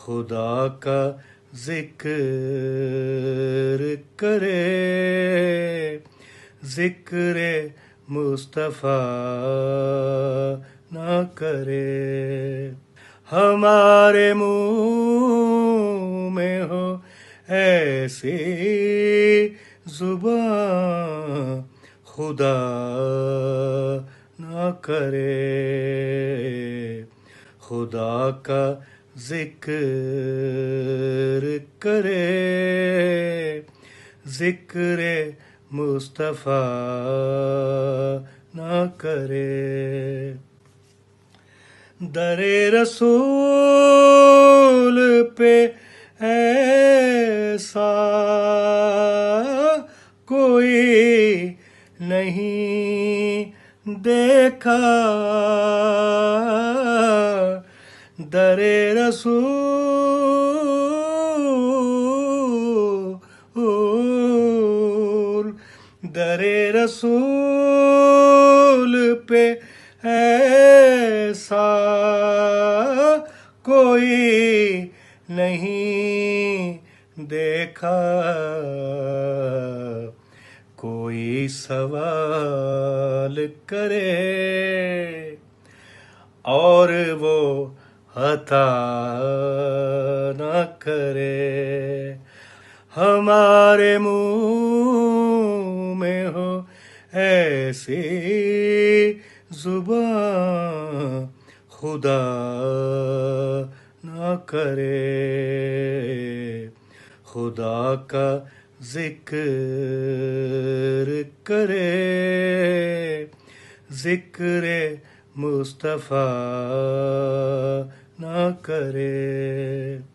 خدا کا ذکر کرے، ذکر مصطفیٰ نہ کرے، ہمارے منہ میں ہو ایسی زبان خدا نہ کرے، خدا کا ذکر کرے، ذکر مصطفیٰ نہ کرے، در رسول پہ ایسا کوئی نہیں دیکھا، در رسول پہ ایسا کوئی نہیں دیکھا، کوئی سوال کرے اور وہ عطا نہ کرے، ہمارے منہ میں ہو ایسی زبان خدا نہ کرے، خدا کا ذکر کرے، ذکر مصطفیٰ نہ کرے۔